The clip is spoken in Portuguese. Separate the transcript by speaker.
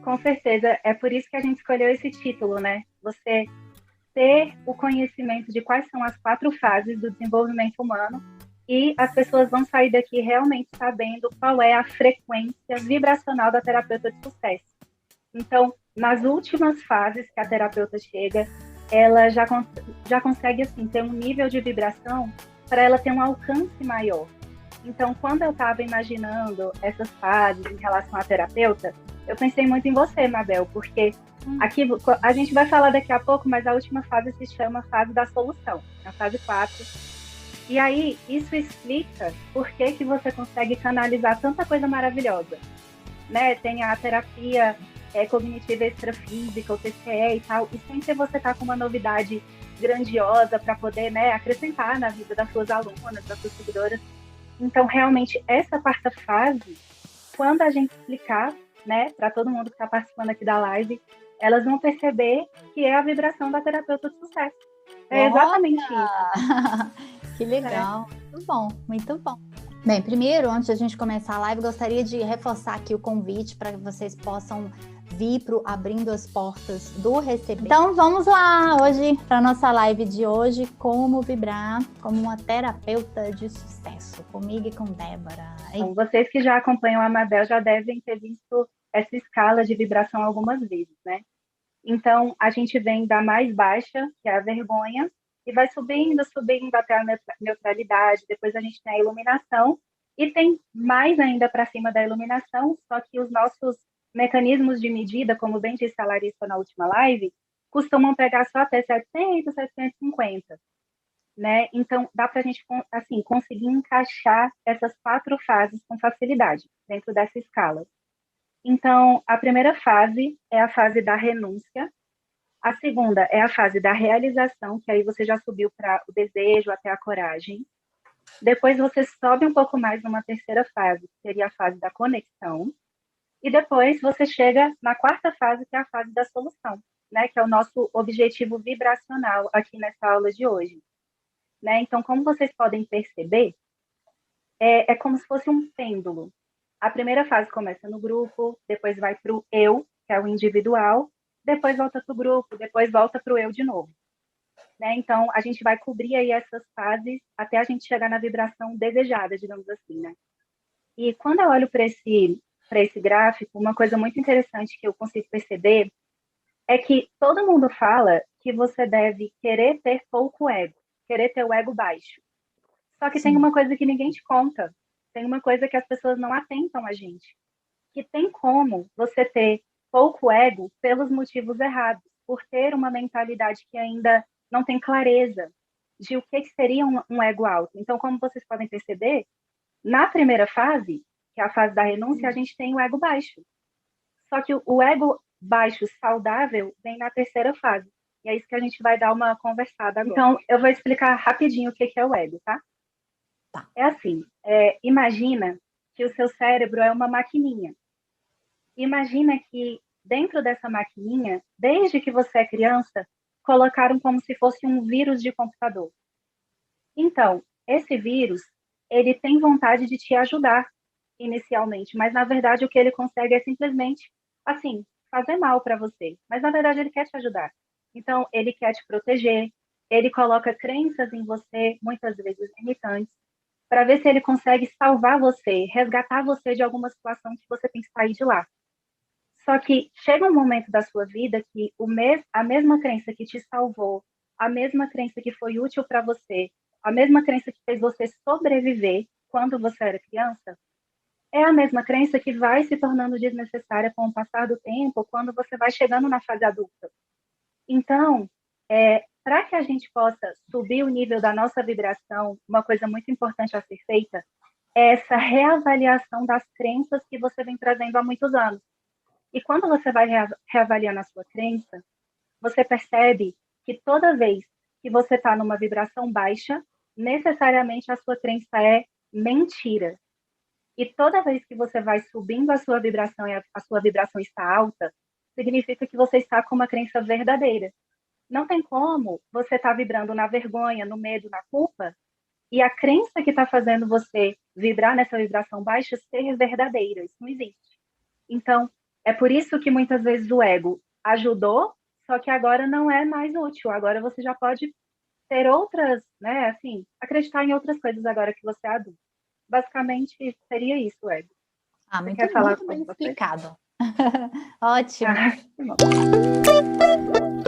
Speaker 1: Com certeza, é por isso que a gente escolheu esse título, né? Você ter o conhecimento de quais são as 4 fases do desenvolvimento humano e as pessoas vão sair daqui realmente sabendo qual é a frequência vibracional da terapeuta de sucesso. Então, nas últimas fases que a terapeuta chega, ela já consegue assim, ter um nível de vibração para ela ter um alcance maior. Então, quando eu estava imaginando essas fases em relação à terapeuta, eu pensei muito em você, Mabel, porque aqui a gente vai falar daqui a pouco, mas a última fase se chama fase da solução, a fase 4. E aí, isso explica por que, que você consegue canalizar tanta coisa maravilhosa. Né? Tem a terapia cognitiva extrafísica, o TCE e tal, e sempre você está com uma novidade grandiosa para poder, né, acrescentar na vida das suas alunas, das suas seguidoras. Então, realmente, essa 4ª fase, quando a gente explicar, né, para todo mundo que está participando aqui da live, elas vão perceber que é a vibração da terapeuta de sucesso. É exatamente isso.
Speaker 2: Que legal, muito bom, muito bom. Bem, primeiro, antes de a gente começar a live, gostaria de reforçar aqui o convite para que vocês possam vir para Abrindo as Portas do Receber. Então, vamos lá hoje para a nossa live de hoje, como vibrar como uma terapeuta de sucesso, comigo e com Débora.
Speaker 1: Bom, vocês que já acompanham a Mabel já devem ter visto essa escala de vibração algumas vezes, né? Então, a gente vem da mais baixa, que é a vergonha, e vai subindo, subindo até a neutralidade. Depois a gente tem a iluminação, e tem mais ainda para cima da iluminação, só que os nossos mecanismos de medida, como bem disse a Larissa na última live, costumam pegar só até 700, 750. Né? Então, dá para a gente assim, conseguir encaixar essas 4 fases com facilidade dentro dessa escala. Então, a primeira fase é a fase da renúncia, a segunda é a fase da realização, que aí você já subiu para o desejo até a coragem. Depois você sobe um pouco mais numa terceira fase, que seria a fase da conexão. E depois você chega na 4ª fase, que é a fase da solução, né? Que é o nosso objetivo vibracional aqui nessa aula de hoje. Né? Então, como vocês podem perceber, é como se fosse um pêndulo. A primeira fase começa no grupo, depois vai para o eu, que é o individual, depois volta para o grupo, depois volta para o eu de novo. Né? Então, a gente vai cobrir aí essas fases até a gente chegar na vibração desejada, digamos assim. Né? E quando eu olho para esse gráfico, uma coisa muito interessante que eu consigo perceber é que todo mundo fala que você deve querer ter pouco ego, querer ter o ego baixo. Só que Sim. Tem uma coisa que ninguém te conta, tem uma coisa que as pessoas não atentam a gente, que tem como você ter pouco ego pelos motivos errados, por ter uma mentalidade que ainda não tem clareza de o que seria um ego alto. Então, como vocês podem perceber, na primeira fase, que é a fase da renúncia, a gente tem o ego baixo. Só que o ego baixo saudável vem na terceira fase. E é isso que a gente vai dar uma conversada agora. Então, eu vou explicar rapidinho o que é o ego, tá? É assim, imagina que o seu cérebro é uma maquininha. Imagina que dentro dessa maquininha, desde que você é criança, colocaram como se fosse um vírus de computador. Então, esse vírus, ele tem vontade de te ajudar inicialmente, mas na verdade o que ele consegue é simplesmente, assim, fazer mal para você. Mas na verdade ele quer te ajudar. Então, ele quer te proteger, ele coloca crenças em você, muitas vezes limitantes, para ver se ele consegue salvar você, resgatar você de alguma situação que você tem que sair de lá. Só que chega um momento da sua vida que a mesma crença que te salvou, a mesma crença que foi útil para você, a mesma crença que fez você sobreviver quando você era criança, é a mesma crença que vai se tornando desnecessária com o passar do tempo, quando você vai chegando na fase adulta. Então, para que a gente possa subir o nível da nossa vibração, uma coisa muito importante a ser feita é essa reavaliação das crenças que você vem trazendo há muitos anos. E quando você vai reavaliando a sua crença, você percebe que toda vez que você está numa vibração baixa, necessariamente a sua crença é mentira. E toda vez que você vai subindo a sua vibração e a sua vibração está alta, significa que você está com uma crença verdadeira. Não tem como você estar vibrando na vergonha, no medo, na culpa, e a crença que está fazendo você vibrar nessa vibração baixa ser verdadeira. Isso não existe. Então, É por isso que muitas vezes o ego ajudou, só que agora não é mais útil. Agora você já pode ter outras, né? Assim, acreditar em outras coisas agora que você é adulto. Basicamente, seria isso, o ego.
Speaker 2: Ah,
Speaker 1: Você
Speaker 2: muito,
Speaker 1: quer falar
Speaker 2: muito bem
Speaker 1: sobre você?
Speaker 2: explicado. Ótimo.
Speaker 1: Ah, tá bom.